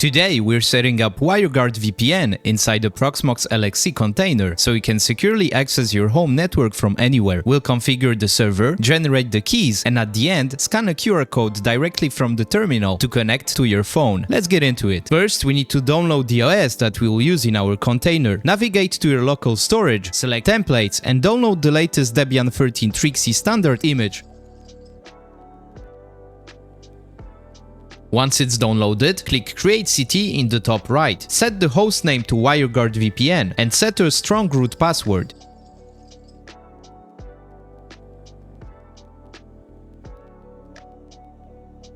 Today we're setting up WireGuard VPN inside the Proxmox LXC container so you can securely access your home network from anywhere. We'll configure the server, generate the keys, and at the end, scan a QR code directly from the terminal to connect to your phone. Let's get into it. First, we need to download the OS that we will use in our container. Navigate to your local storage, select templates, and download the latest Debian 13 Trixie standard image. Once it's downloaded, click Create CT in the top right. Set the hostname to WireGuard VPN and set a strong root password.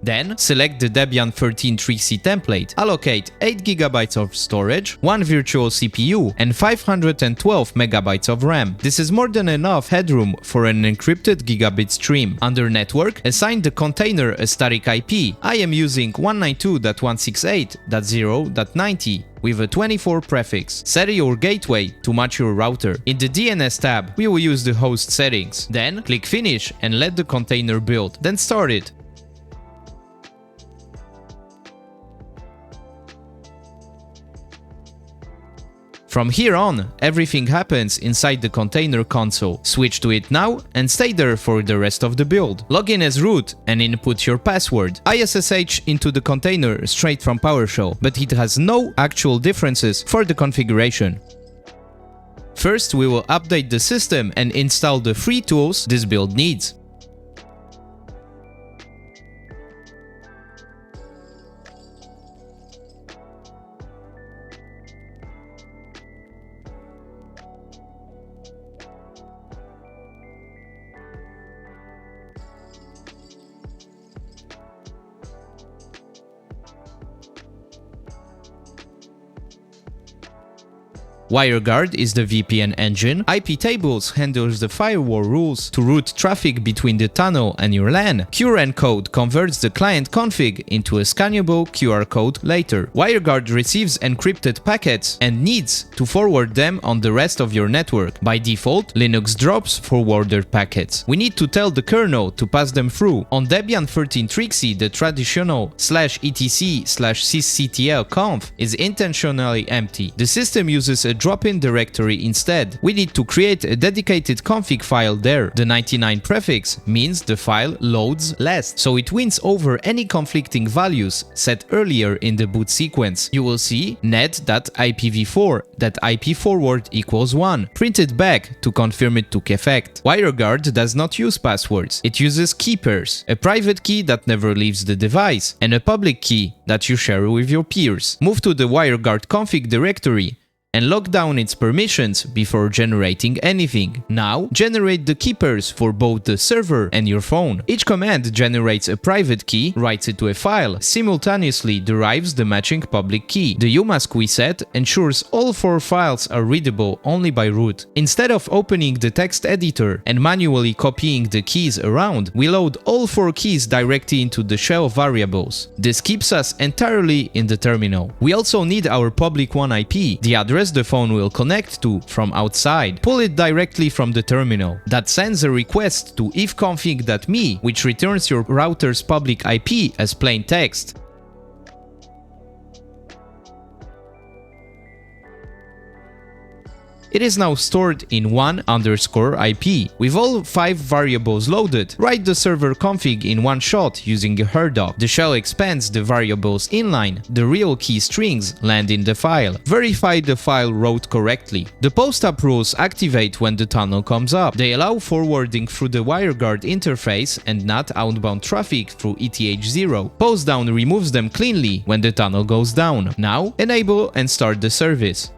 Then, select the Debian 13 Trixie template, allocate 8GB of storage, 1 virtual CPU, and 512 MB of RAM. This is more than enough headroom for an encrypted gigabit stream. Under Network, assign the container a static IP. I am using 192.168.0.90 with a 24 prefix. Set your gateway to match your router. In the DNS tab, we will use the host settings. Then, click Finish and let the container build. Then start it. From here on, everything happens inside the container console. Switch to it now and stay there for the rest of the build. Log in as root and input your password. ISSH into the container straight from PowerShell, but it has no actual differences for the configuration. First, we will update the system and install the free tools this build needs. WireGuard is the VPN engine. iptables handles the firewall rules to route traffic between the tunnel and your LAN. qrencode converts the client config into a scannable QR code later. WireGuard receives encrypted packets and needs to forward them on the rest of your network. By default, Linux drops forwarded packets. We need to tell the kernel to pass them through. On Debian 13 Trixie, the traditional /etc/sysctl-conf is intentionally empty. The system uses a drop-in directory instead. We need to create a dedicated config file there. The 99 prefix means the file loads last, so it wins over any conflicting values set earlier in the boot sequence. You will see net.ipv4 that IP forward equals 1. Print it back to confirm it took effect. WireGuard does not use passwords. It uses key pairs, a private key that never leaves the device, and a public key that you share with your peers. Move to the WireGuard config directory and lock down its permissions before generating anything. Now, generate the key pairs for both the server and your phone. Each command generates a private key, writes it to a file, simultaneously derives the matching public key. The umask we set ensures all 4 files are readable only by root. Instead of opening the text editor and manually copying the keys around, we load all 4 keys directly into the shell variables. This keeps us entirely in the terminal. We also need our public 1 IP, the address the phone will connect to from outside. Pull it directly from the terminal. That sends a request to ifconfig.me, which returns your router's public IP as plain text. It is now stored in 1_IP. With all 5 variables loaded, write the server config in one shot using a herdoc. The shell expands the variables inline. The real key strings land in the file. Verify the file wrote correctly. The post-up rules activate when the tunnel comes up. They allow forwarding through the WireGuard interface and not outbound traffic through ETH0. Post down removes them cleanly when the tunnel goes down. Now, enable and start the service.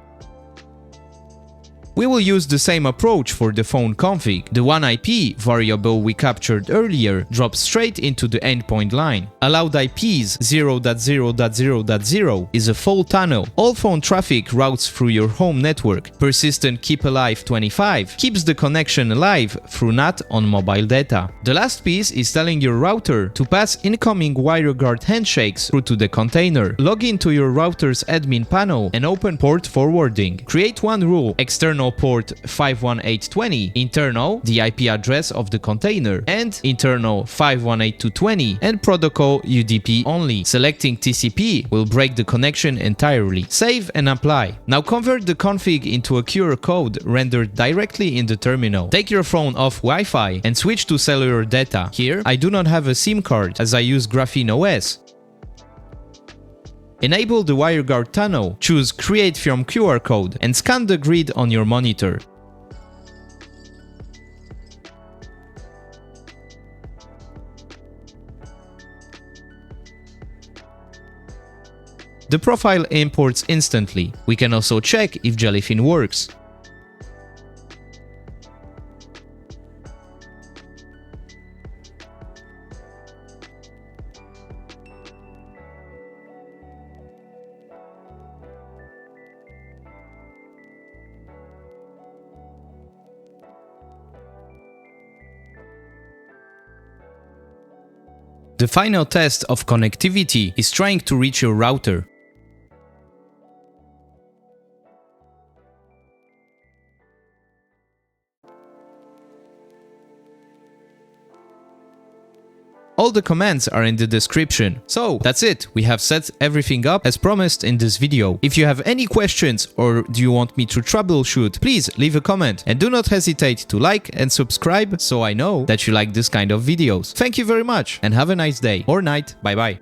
We will use the same approach for the phone config. The 1IP variable we captured earlier drops straight into the endpoint line. Allowed IPs 0.0.0.0 is a full tunnel. All phone traffic routes through your home network. Persistent keep alive 25 keeps the connection alive through NAT on mobile data. The last piece is telling your router to pass incoming WireGuard handshakes through to the container. Log into your router's admin panel and open port forwarding. Create one rule: external external port 518.20, internal the IP address of the container, and internal 518.220 and protocol UDP only. Selecting TCP will break the connection entirely. Save and apply. Now convert the config into a QR code rendered directly in the terminal. Take your phone off Wi-Fi and switch to cellular data. Here, I do not have a SIM card as I use Graphene OS. Enable the WireGuard tunnel, choose Create from QR code and scan the grid on your monitor. The profile imports instantly. We can also check if Jellyfin works. The final test of connectivity is trying to reach your router. All the commands are in the description. So that's it, we have set everything up as promised in this video. If you have any questions or do you want me to troubleshoot, please leave a comment and do not hesitate to like and subscribe so I know that you like this kind of videos. Thank you very much and have a nice day or night. Bye bye.